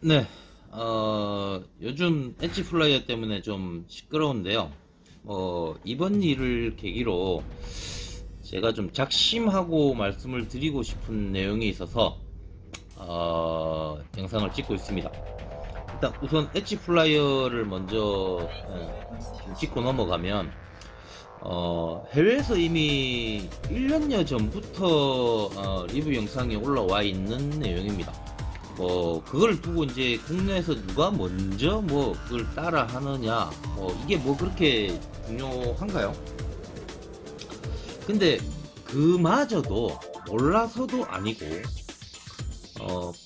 네, 요즘 엣지 플라이어 때문에 좀 시끄러운데요. 이번 일을 계기로 제가 좀 작심하고 말씀을 드리고 싶은 내용이 있어서, 영상을 찍고 있습니다. 일단 우선 엣지 플라이어를 먼저 좀 짚고 넘어가면, 해외에서 이미 1년여 전부터 리뷰 영상이 올라와 있는 내용입니다. 그걸 두고 이제 국내에서 누가 먼저 그걸 따라 하느냐, 이게 그렇게 중요한가요? 근데 그마저도 몰라서도 아니고,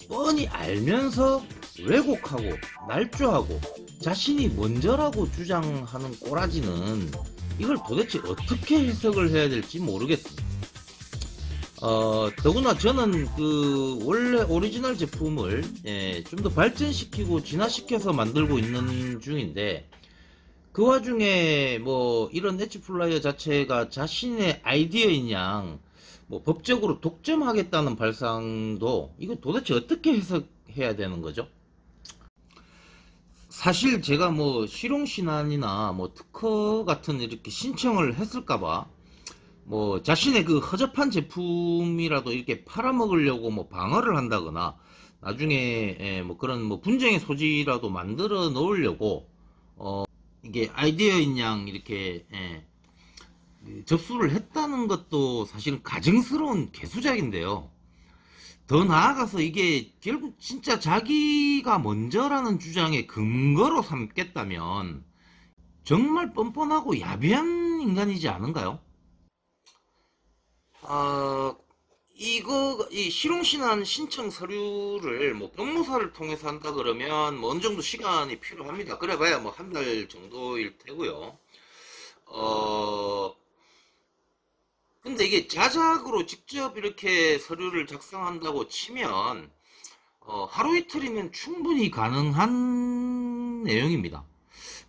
뻔히 알면서 왜곡하고 날조하고 자신이 먼저라고 주장하는 꼬라지는 이걸 도대체 어떻게 해석을 해야 될지 모르겠습니다. 더구나 저는 원래 오리지널 제품을 좀 더 발전시키고 진화시켜서 만들고 있는 중인데, 그 와중에 이런 엣지 플라이어 자체가 자신의 아이디어인 양 법적으로 독점하겠다는 발상도 이거 도대체 어떻게 해석해야 되는 거죠? 사실 제가 실용신안이나 특허 같은 이렇게 신청을 했을까봐 자신의 그 허접한 제품이라도 이렇게 팔아먹으려고 방어를 한다거나 나중에 그런 분쟁의 소지라도 만들어 놓으려고 이게 아이디어인 양 이렇게 접수를 했다는 것도 사실은 가증스러운 개수작인데요. 더 나아가서 이게 결국 진짜 자기가 먼저라는 주장의 근거로 삼겠다면 정말 뻔뻔하고 야비한 인간이지 않은가요? 아, 이 실용신안 신청 서류를 변호사를 통해서 한다 그러면 어느 정도 시간이 필요합니다. 그래봐야 한 달 정도일 테고요. 어, 근데 이게 자작으로 직접 이렇게 서류를 작성한다고 치면, 하루 이틀이면 충분히 가능한 내용입니다.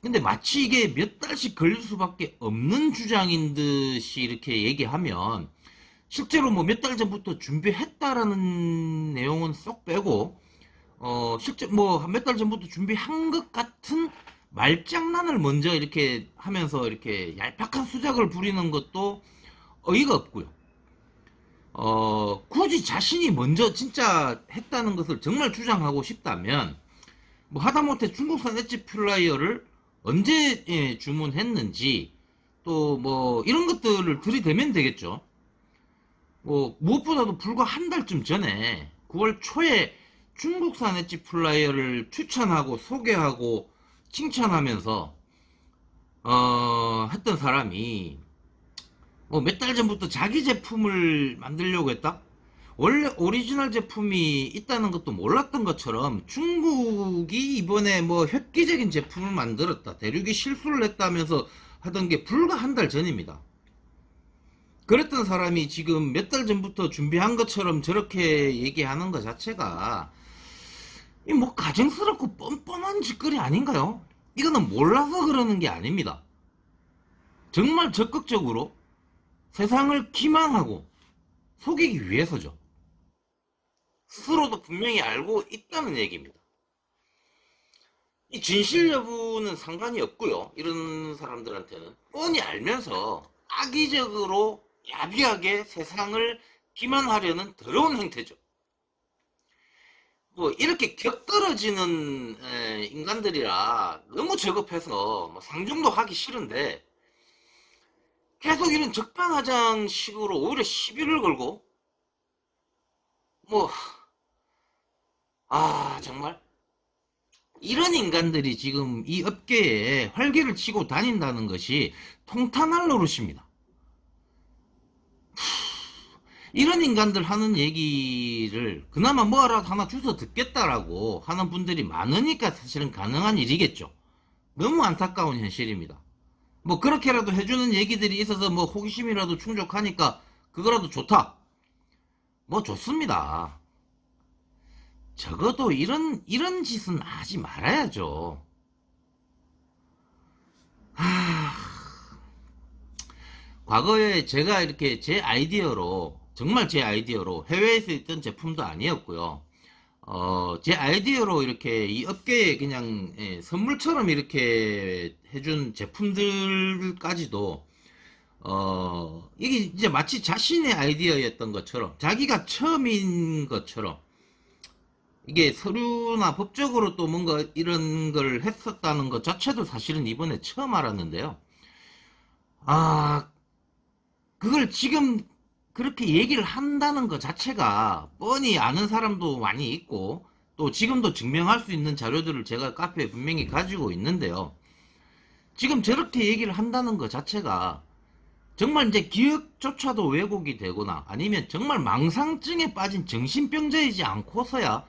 근데 마치 이게 몇 달씩 걸릴 수밖에 없는 주장인 듯이 이렇게 얘기하면, 실제로 몇 달 전부터 준비했다라는 내용은 쏙 빼고, 실제 몇 달 전부터 준비한 것 같은 말장난을 먼저 이렇게 하면서 이렇게 얄팍한 수작을 부리는 것도 어이가 없고요. 굳이 자신이 먼저 진짜 했다는 것을 정말 주장하고 싶다면, 하다못해 중국산 엣지 플라이어를 언제 주문했는지, 또 이런 것들을 들이대면 되겠죠. 무엇보다도 불과 한 달쯤 전에 9월 초에 중국산 엣지 플라이어를 추천하고 소개하고 칭찬하면서 했던 사람이 몇 달 전부터 자기 제품을 만들려고 했다? 원래 오리지널 제품이 있다는 것도 몰랐던 것처럼 중국이 이번에 획기적인 제품을 만들었다, 대륙이 실수를 했다면서 하던 게 불과 한 달 전입니다. 그랬던 사람이 지금 몇 달 전부터 준비한 것처럼 저렇게 얘기하는 것 자체가 가증스럽고 뻔뻔한 짓거리 아닌가요? 이거는 몰라서 그러는 게 아닙니다. 정말 적극적으로 세상을 기망하고 속이기 위해서죠. 스스로도 분명히 알고 있다는 얘기입니다. 이 진실 여부는 상관이 없고요. 이런 사람들한테는 뻔히 알면서 악의적으로 야비하게 세상을 기만하려는 더러운 행태죠. 이렇게 격떨어지는 인간들이라 너무 저급해서 상종도 하기 싫은데, 계속 이런 적반하장식으로 오히려 시비를 걸고 뭐 정말 이런 인간들이 지금 이 업계에 활개를 치고 다닌다는 것이 통탄할 노릇입니다. 이런 인간들 하는 얘기를 그나마 뭐라도 하나 주워 듣겠다라고 하는 분들이 많으니까 사실은 가능한 일이겠죠. 너무 안타까운 현실입니다. 그렇게라도 해주는 얘기들이 있어서 호기심이라도 충족하니까 그거라도 좋다. 좋습니다. 적어도 이런 짓은 하지 말아야죠. 과거에 제가 이렇게 제 아이디어로, 정말 제 아이디어로 해외에서 있던 제품도 아니었고요. 제 아이디어로 이렇게 이 업계에 그냥 선물처럼 이렇게 해준 제품들까지도 이게 이제 마치 자신의 아이디어였던 것처럼 자기가 처음인 것처럼 이게 서류나 법적으로 또 뭔가 이런 걸 했었다는 것 자체도 사실은 이번에 처음 알았는데요. 아, 그걸 지금 그렇게 얘기를 한다는 것 자체가 뻔히 아는 사람도 많이 있고 또 지금도 증명할 수 있는 자료들을 제가 카페에 분명히 가지고 있는데요. 지금 저렇게 얘기를 한다는 것 자체가 정말 이제 기억조차도 왜곡이 되거나 아니면 정말 망상증에 빠진 정신병자이지 않고서야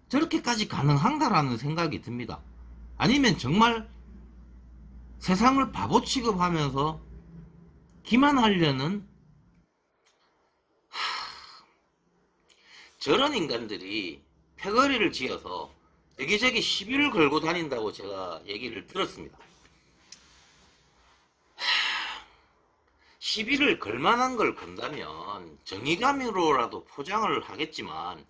저렇게까지 가능한가라는 생각이 듭니다. 아니면 정말 세상을 바보 취급하면서 기만하려는 저런 인간들이 패거리를 지어서 여기저기 시비를 걸고 다닌다고 제가 얘기를 들었습니다. 시비를 걸만한 걸 건다면 정의감으로라도 포장을 하겠지만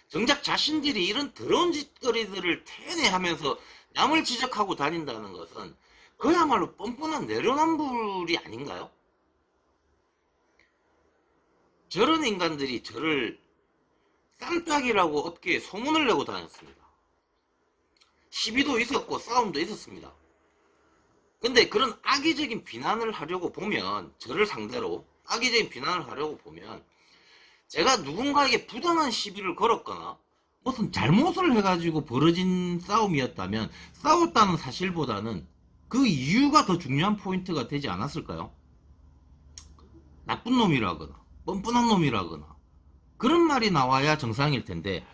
정작 자신들이 이런 더러운 짓거리들을 태연해하면서 남을 지적하고 다닌다는 것은 그야말로 뻔뻔한 내로남불이 아닌가요? 저런 인간들이 저를 쌈딱이라고 업계에 소문을 내고 다녔습니다. 시비도 있었고 싸움도 있었습니다. 근데 그런 악의적인 비난을 하려고 보면 저를 상대로 악의적인 비난을 하려고 보면 제가 누군가에게 부당한 시비를 걸었거나 무슨 잘못을 해가지고 벌어진 싸움이었다면 싸웠다는 사실보다는 그 이유가 더 중요한 포인트가 되지 않았을까요? 나쁜 놈이라거나 뻔뻔한 놈이라거나 그런 말이 나와야 정상일 텐데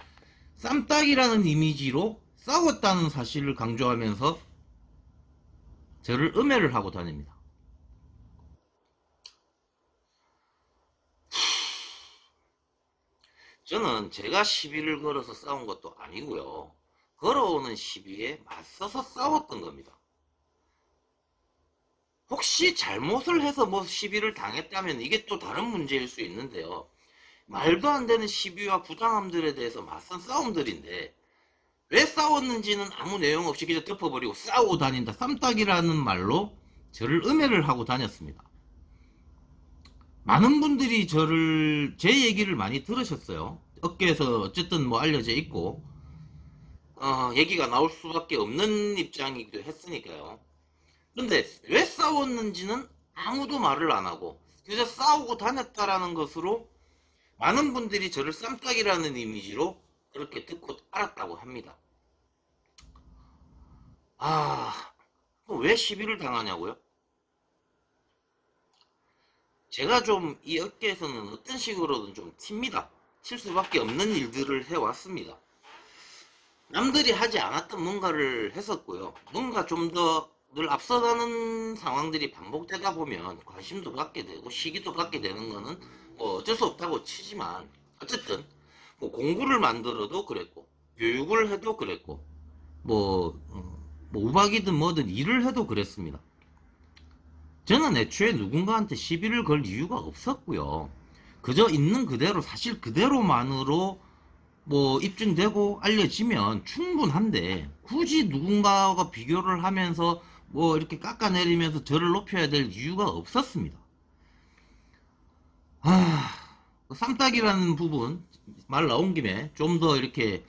쌈딱이라는 이미지로 싸웠다는 사실을 강조하면서 저를 음해를 하고 다닙니다. 저는 제가 시비를 걸어서 싸운 것도 아니고요. 걸어오는 시비에 맞서서 싸웠던 겁니다. 혹시 잘못을 해서 뭐 시비를 당했다면 이게 또 다른 문제일 수 있는데요. 말도 안 되는 시비와 부당함들에 대해서 맞선 싸움들인데 왜 싸웠는지는 아무 내용 없이 그냥 덮어버리고 싸우고 다닌다. 쌈딱이라는 말로 저를 음해를 하고 다녔습니다. 많은 분들이 제 얘기를 많이 들으셨어요. 업계에서 어쨌든 뭐 알려져 있고 얘기가 나올 수밖에 없는 입장이기도 했으니까요. 그런데 왜 싸웠는지는 아무도 말을 안 하고 그저 싸우고 다녔다라는 것으로 많은 분들이 저를 쌈딱이라는 이미지로 그렇게 듣고 알았다고 합니다. 왜 시비를 당하냐고요? 제가 좀 이 업계에서는 어떤 식으로든 좀 튑니다. 칠 수밖에 없는 일들을 해왔습니다. 남들이 하지 않았던 뭔가를 했었고요. 뭔가 좀 더 늘 앞서가는 상황들이 반복되다 보면 관심도 받게 되고 시기도 받게 되는 거는 뭐 어쩔 수 없다고 치지만 어쨌든 뭐 공부를 만들어도 그랬고 교육을 해도 그랬고 뭐 우박이든 뭐든 일을 해도 그랬습니다. 저는 애초에 누군가한테 시비를 걸 이유가 없었고요. 그저 있는 그대로 사실 그대로만으로 뭐 입증되고 알려지면 충분한데 굳이 누군가가 비교를 하면서 뭐 이렇게 깎아내리면서 저를 높여야 될 이유가 없었습니다. 쌈딱이라는 부분 말 나온 김에 좀 더 이렇게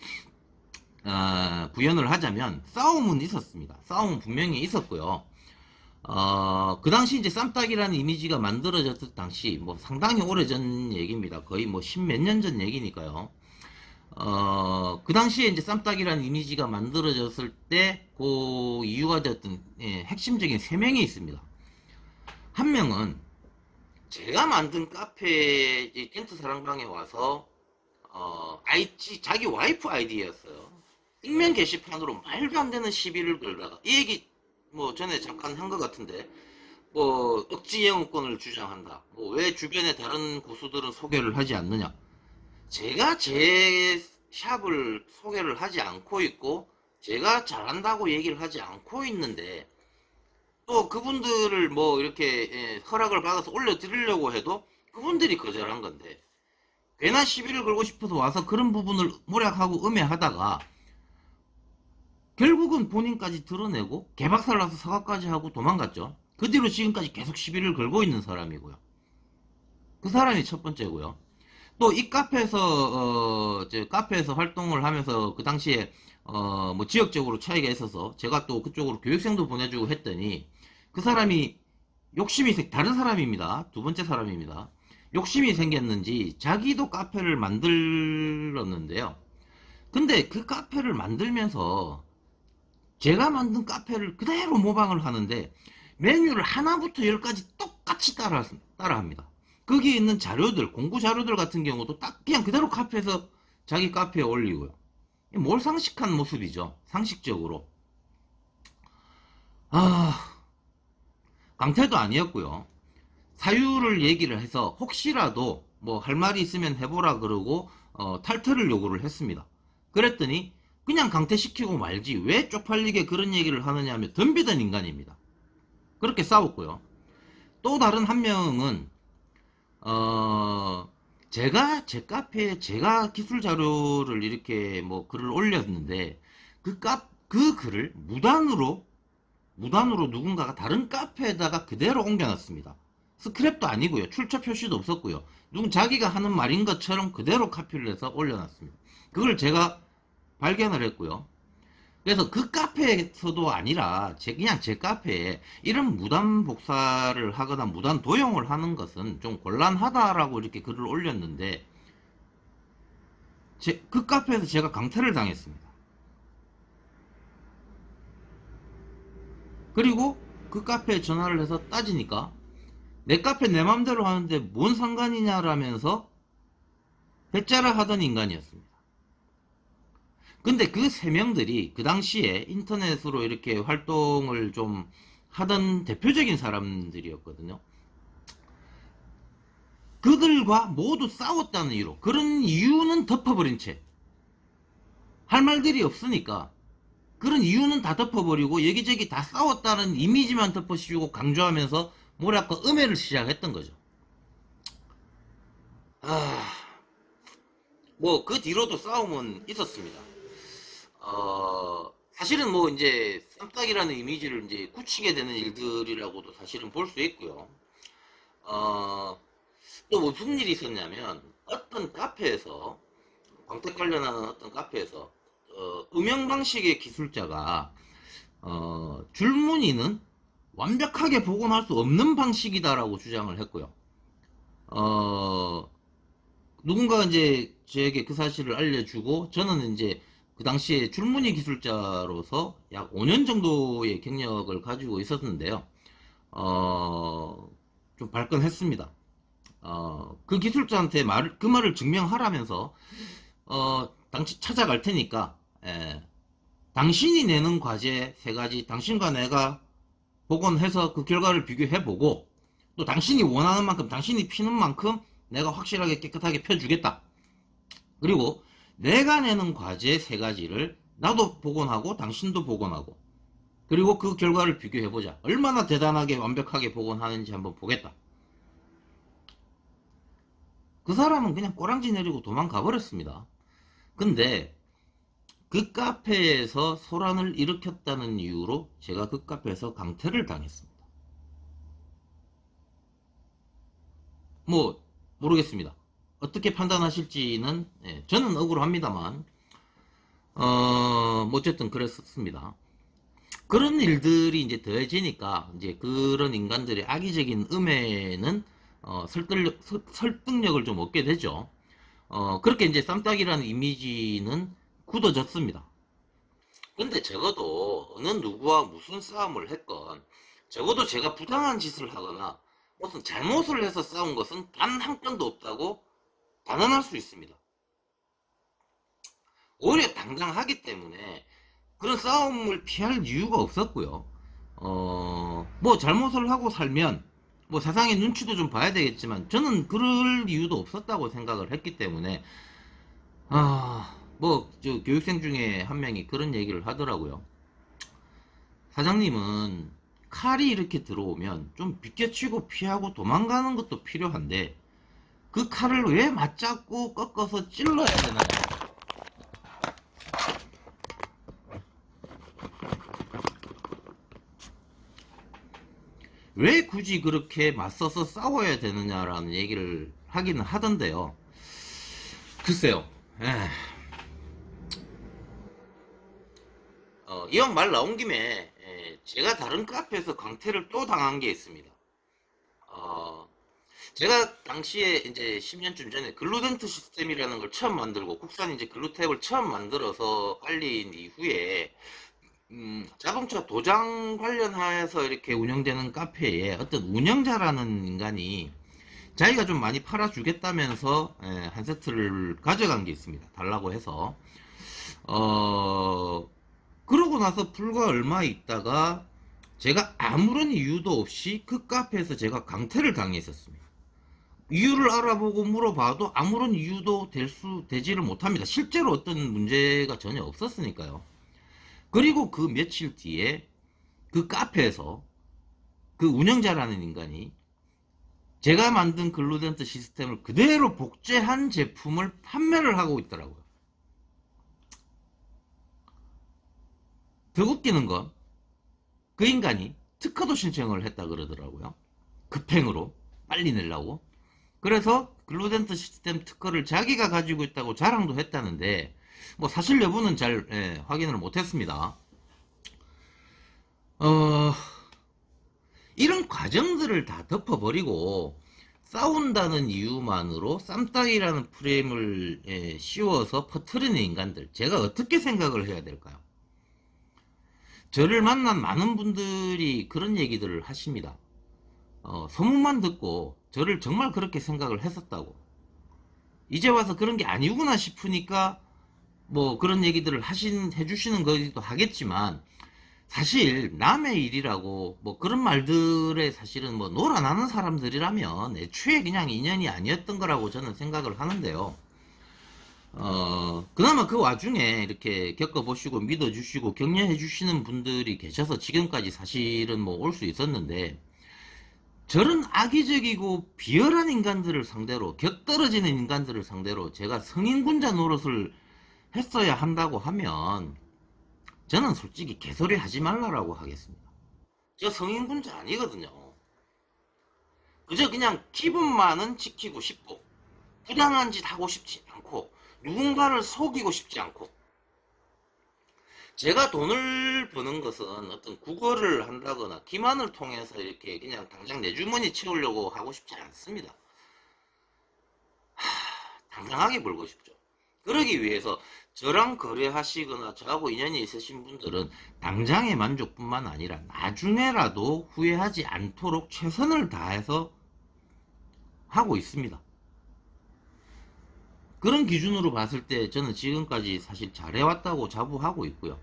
부연을 하자면 싸움은 있었습니다. 싸움은 분명히 있었고요. 그 당시 이제 쌈딱이라는 이미지가 만들어졌을 당시 뭐 상당히 오래전 얘기입니다. 거의 뭐 십몇 년 전 얘기니까요. 그 당시에 이제 쌈딱이라는 이미지가 만들어졌을 때 그 이유가 되었던 핵심적인 세 명이 있습니다. 한 명은 제가 만든 카페 텐트 사랑방에 와서 자기 와이프 아이디어였어요. 익명 게시판으로 말도 안 되는 시비를 걸다가 이 얘기 뭐 전에 잠깐 한 것 같은데 뭐 억지 영어권을 주장한다. 뭐 왜 주변에 다른 고수들은 소개를 하지 않느냐. 제가 제 샵을 소개를 하지 않고 있고 제가 잘한다고 얘기를 하지 않고 있는데 또 그분들을 뭐 이렇게 허락을 받아서 올려드리려고 해도 그분들이 거절한 건데 괜한 시비를 걸고 싶어서 와서 그런 부분을 모략하고 음해하다가 결국은 본인까지 드러내고 개박살 나서 사과까지 하고 도망갔죠. 그 뒤로 지금까지 계속 시비를 걸고 있는 사람이고요. 그 사람이 첫 번째고요. 또 이 카페에서 활동을 하면서 그 당시에 뭐 지역적으로 차이가 있어서 제가 또 그쪽으로 교육생도 보내주고 했더니 그 사람이 다른 사람입니다. 두 번째 사람입니다. 욕심이 생겼는지 자기도 카페를 만들었는데요. 근데 그 카페를 만들면서 제가 만든 카페를 그대로 모방을 하는데 메뉴를 하나부터 열까지 똑같이 따라합니다. 거기에 있는 자료들, 공부 자료들 같은 경우도 딱 그냥 그대로 카페에서 자기 카페에 올리고요. 몰상식한 모습이죠. 상식적으로. 강태도 아니었고요. 사유를 얘기를 해서 혹시라도 뭐 할 말이 있으면 해보라 그러고 탈퇴를 요구를 했습니다. 그랬더니 그냥 강퇴시키고 말지 왜 쪽팔리게 그런 얘기를 하느냐 하며 덤비던 인간입니다. 그렇게 싸웠고요. 또 다른 한 명은 제가 제 카페에 제가 기술 자료를 이렇게 뭐 글을 올렸는데 그 글을 무단으로 누군가가 다른 카페에다가 그대로 옮겨놨습니다. 스크랩도 아니고요. 출처 표시도 없었고요. 자기가 하는 말인 것처럼 그대로 카피를 해서 올려놨습니다. 그걸 제가 발견을 했고요. 그래서 그 카페에서도 아니라 그냥 제 카페에 이런 무단 복사를 하거나 무단 도용을 하는 것은 좀 곤란하다라고 이렇게 글을 올렸는데 그 카페에서 제가 강퇴를 당했습니다. 그리고 그 카페에 전화를 해서 따지니까 내 카페 내 맘대로 하는데 뭔 상관이냐라면서 배짜라 하던 인간이었습니다. 근데 그 세 명들이 그 당시에 인터넷으로 이렇게 활동을 좀 하던 대표적인 사람들이었거든요. 그들과 모두 싸웠다는 이유로, 그런 이유는 덮어버린 채 할 말들이 없으니까 그런 이유는 다 덮어버리고 여기저기 다 싸웠다는 이미지만 덮어씌우고 강조하면서 뭐랄까 음해를 시작했던 거죠. 뭐 그 뒤로도 싸움은 있었습니다. 사실은 뭐 이제 쌈딱이라는 이미지를 이제 굳히게 되는 일들이라고도 사실은 볼 수 있고요. 또 무슨 일이 있었냐면 어떤 카페에서 광택 관련하는 어떤 카페에서 음영 방식의 기술자가 줄무늬는 완벽하게 복원할 수 없는 방식이다라고 주장을 했고요. 누군가가 이제 저에게 그 사실을 알려주고 저는 이제 그 당시에 줄무늬 기술자로서 약 5년 정도의 경력을 가지고 있었는데요. 좀 발끈했습니다. 그 기술자한테 그 말을 증명하라면서 당시 찾아갈 테니까 당신이 내는 과제 3가지 당신과 내가 복원해서 그 결과를 비교해보고 또 당신이 원하는 만큼 당신이 피는 만큼 내가 확실하게 깨끗하게 펴주겠다. 그리고 내가 내는 과제 3가지를 나도 복원하고 당신도 복원하고 그리고 그 결과를 비교해보자. 얼마나 대단하게 완벽하게 복원하는지 한번 보겠다. 그 사람은 그냥 꼬랑지 내리고 도망가 버렸습니다. 근데 그 카페에서 소란을 일으켰다는 이유로 제가 그 카페에서 강퇴를 당했습니다. 뭐 모르겠습니다. 어떻게 판단하실지는 저는 억울합니다만 뭐 어쨌든 그랬었습니다. 그런 일들이 이제 더해지니까 이제 그런 인간들의 악의적인 음해는 설득력을 좀 얻게 되죠. 그렇게 이제 쌈딱이라는 이미지는 굳어졌습니다. 근데 적어도 어느 누구와 무슨 싸움을 했건 적어도 제가 부당한 짓을 하거나 무슨 잘못을 해서 싸운 것은 단 한 건도 없다고 단언할 수 있습니다. 오히려 당당하기 때문에 그런 싸움을 피할 이유가 없었고요. 뭐 잘못을 하고 살면 뭐 세상의 눈치도 좀 봐야 되겠지만 저는 그럴 이유도 없었다고 생각을 했기 때문에 뭐 저 교육생 중에 한 명이 그런 얘기를 하더라고요. 사장님은 칼이 이렇게 들어오면 좀 비껴치고 피하고 도망가는 것도 필요한데 그 칼을 왜 맞잡고 꺾어서 찔러야 되나요? 왜 굳이 그렇게 맞서서 싸워야 되느냐라는 얘기를 하기는 하던데요. 글쎄요. 이왕 말 나온 김에 제가 다른 카페에서 강퇴를 또 당한 게 있습니다. 제가 당시에 이제 10년쯤 전에 글루덴트 시스템이라는 걸 처음 만들고 국산 이제 글루탭을 처음 만들어서 알린 이후에 자동차 도장 관련해서 이렇게 운영되는 카페에 어떤 운영자라는 인간이 자기가 좀 많이 팔아주겠다면서 한 세트를 가져간 게 있습니다. 달라고 해서 그러고 나서 불과 얼마 있다가 제가 아무런 이유도 없이 그 카페에서 제가 강퇴를 당했었습니다. 이유를 알아보고 물어봐도 아무런 이유도 되지를 못합니다. 실제로 어떤 문제가 전혀 없었으니까요. 그리고 그 며칠 뒤에 그 카페에서 그 운영자라는 인간이 제가 만든 글루덴트 시스템을 그대로 복제한 제품을 판매를 하고 있더라고요. 더 웃기는 건 그 인간이 특허도 신청을 했다 그러더라고요. 급행으로 빨리 내려고. 그래서 글루덴트 시스템 특허를 자기가 가지고 있다고 자랑도 했다는데 뭐 사실 여부는 잘 확인을 못했습니다. 이런 과정들을 다 덮어버리고 싸운다는 이유만으로 쌈딱이라는 프레임을 씌워서 퍼뜨리는 인간들, 제가 어떻게 생각을 해야 될까요? 저를 만난 많은 분들이 그런 얘기들을 하십니다. 소문만 듣고 저를 정말 그렇게 생각을 했었다고. 이제 와서 그런 게 아니구나 싶으니까 뭐 그런 얘기들을 해주시는 거기도 하겠지만, 사실 남의 일이라고 뭐 그런 말들에 사실은 뭐 놀아나는 사람들이라면 애초에 그냥 인연이 아니었던 거라고 저는 생각을 하는데요. 그나마 그 와중에 이렇게 겪어보시고 믿어주시고 격려해주시는 분들이 계셔서 지금까지 사실은 뭐 올 수 있었는데, 저런 악의적이고 비열한 인간들을 상대로, 격떨어지는 인간들을 상대로 제가 성인군자 노릇을 했어야 한다고 하면 저는 솔직히 개소리 하지 말라라고 하겠습니다. 저 성인군자 아니거든요. 그저 그냥 기분만은 지키고 싶고 부당한 짓 하고 싶지 않고 누군가를 속이고 싶지 않고, 제가 돈을 버는 것은 어떤 국어를 한다거나 기만을 통해서 이렇게 그냥 당장 내 주머니 채우려고 하고 싶지 않습니다. 당당하게 벌고 싶죠. 그러기 위해서 저랑 거래하시거나 저하고 인연이 있으신 분들은 당장의 만족뿐만 아니라 나중에라도 후회하지 않도록 최선을 다해서 하고 있습니다. 그런 기준으로 봤을 때 저는 지금까지 사실 잘해왔다고 자부하고 있고요.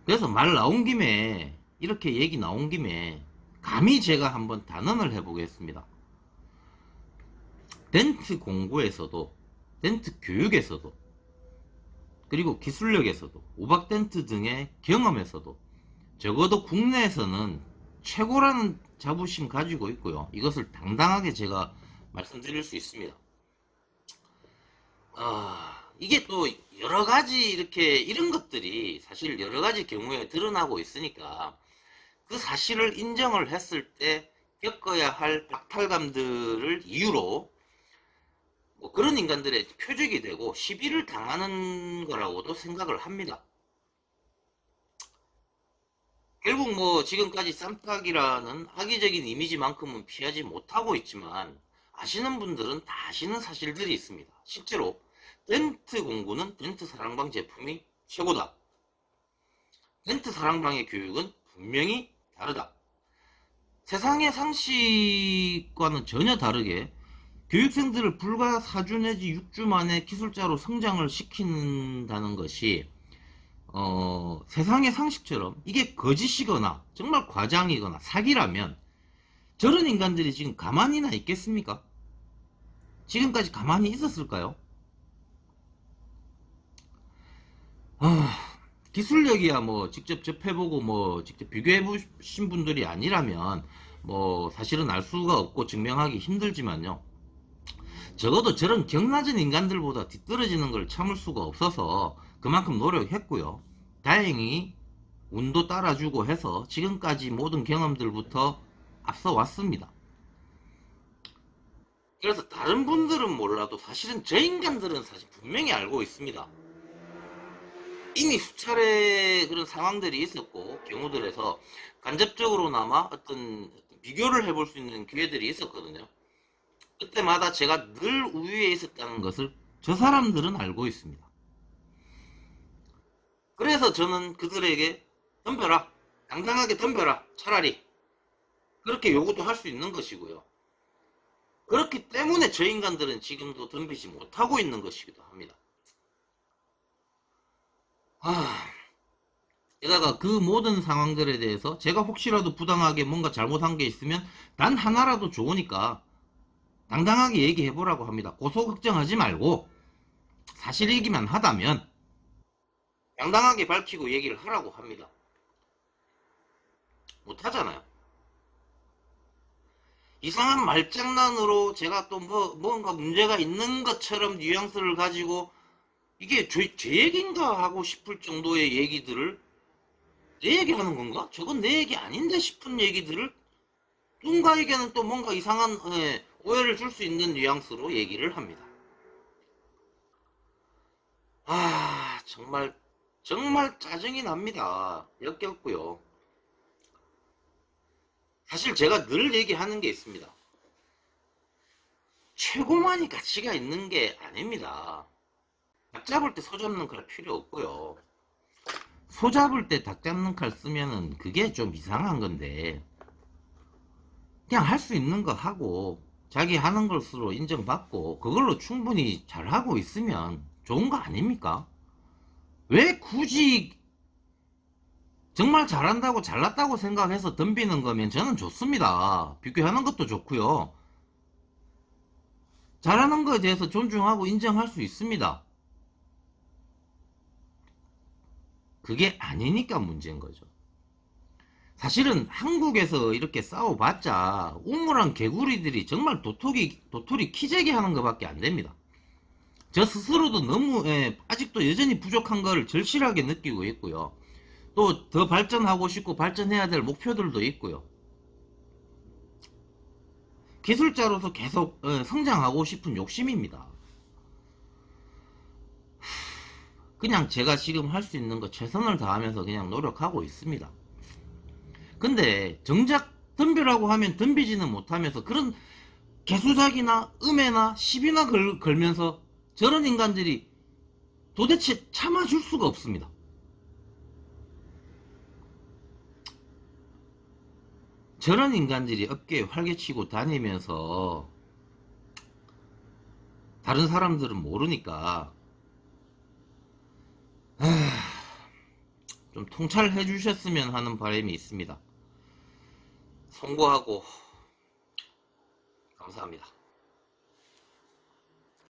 그래서 말 나온 김에, 이렇게 얘기 나온 김에 감히 제가 한번 단언을 해보겠습니다. 덴트 공구에서도, 덴트 교육에서도, 그리고 기술력에서도, 오박 덴트 등의 경험에서도 적어도 국내에서는 최고라는 자부심 가지고 있고요. 이것을 당당하게 제가 말씀드릴 수 있습니다. 이게 또 여러가지 이렇게 이런 것들이 사실 여러가지 경우에 드러나고 있으니까 그 사실을 인정을 했을 때 겪어야 할 박탈감들을 이유로 뭐 그런 인간들의 표적이 되고 시비를 당하는 거라고도 생각을 합니다. 결국 뭐 지금까지 쌈딱이라는 악의적인 이미지만큼은 피하지 못하고 있지만, 아시는 분들은 다 아시는 사실들이 있습니다. 실제로 덴트 공구는 덴트 사랑방 제품이 최고다. 덴트 사랑방의 교육은 분명히 다르다. 세상의 상식과는 전혀 다르게 교육생들을 불과 4주 내지 6주 만에 기술자로 성장을 시킨다는 것이 세상의 상식처럼 이게 거짓이거나 정말 과장이거나 사기라면 저런 인간들이 지금 가만히나 있겠습니까? 지금까지 가만히 있었을까요? 기술력이야 뭐 직접 접해보고 뭐 직접 비교해보신 분들이 아니라면 뭐 사실은 알 수가 없고 증명하기 힘들지만요. 적어도 저런 경낮은 인간들보다 뒤떨어지는 걸 참을 수가 없어서 그만큼 노력했고요. 다행히 운도 따라주고 해서 지금까지 모든 경험들부터 앞서 왔습니다. 그래서 다른 분들은 몰라도 사실은 저 인간들은 사실 분명히 알고 있습니다. 이미 수차례 그런 상황들이 있었고 경우들에서 간접적으로나마 어떤 비교를 해볼 수 있는 기회들이 있었거든요. 그때마다 제가 늘 우위에 있었다는 것을 저 사람들은 알고 있습니다. 그래서 저는 그들에게 덤벼라, 당당하게 덤벼라, 차라리 그렇게 요구도 할 수 있는 것이고요. 그렇기 때문에 저 인간들은 지금도 덤비지 못하고 있는 것이기도 합니다. 게다가 그 모든 상황들에 대해서 제가 혹시라도 부당하게 뭔가 잘못한 게 있으면 단 하나라도 좋으니까 당당하게 얘기해보라고 합니다. 고소 걱정하지 말고 사실이기만 하다면 당당하게 밝히고 얘기를 하라고 합니다. 못하잖아요. 이상한 말장난으로 제가 또 뭔가 문제가 있는 것처럼 뉘앙스를 가지고 이게 제 얘기인가 하고 싶을 정도의 얘기들을 내 얘기하는 건가? 저건 내 얘기 아닌데 싶은 얘기들을 누군가에게는 또 뭔가 이상한 오해를 줄 수 있는 뉘앙스로 얘기를 합니다. 정말 짜증이 납니다. 역겹고요. 사실 제가 늘 얘기하는 게 있습니다. 최고만이 가치가 있는 게 아닙니다. 닭 잡을 때 소 잡는 칼 필요 없고요. 소 잡을 때 닭 잡는 칼 쓰면은 그게 좀 이상한 건데 그냥 할 수 있는 거 하고 자기 하는 것으로 인정받고 그걸로 충분히 잘하고 있으면 좋은 거 아닙니까? 왜 굳이 정말 잘한다고 잘났다고 생각해서 덤비는 거면 저는 좋습니다. 비교하는 것도 좋고요. 잘하는 거에 대해서 존중하고 인정할 수 있습니다. 그게 아니니까 문제인 거죠. 사실은 한국에서 이렇게 싸워봤자 우물한 개구리들이 정말 도토리 키재기 하는 것밖에 안 됩니다. 저 스스로도 너무 아직도 여전히 부족한 거를 절실하게 느끼고 있고요. 또 더 발전하고 싶고 발전해야 될 목표들도 있고요. 기술자로서 계속 성장하고 싶은 욕심입니다. 그냥 제가 지금 할 수 있는 거 최선을 다하면서 그냥 노력하고 있습니다. 근데 정작 덤비라고 하면 덤비지는 못하면서 그런 개수작이나 음해나 시비나 걸면서 저런 인간들이 도대체 참아줄 수가 없습니다. 저런 인간들이 어깨에 활개치고 다니면서 다른 사람들은 모르니까 좀 통찰해 주셨으면 하는 바람이 있습니다. 송구하고 감사합니다.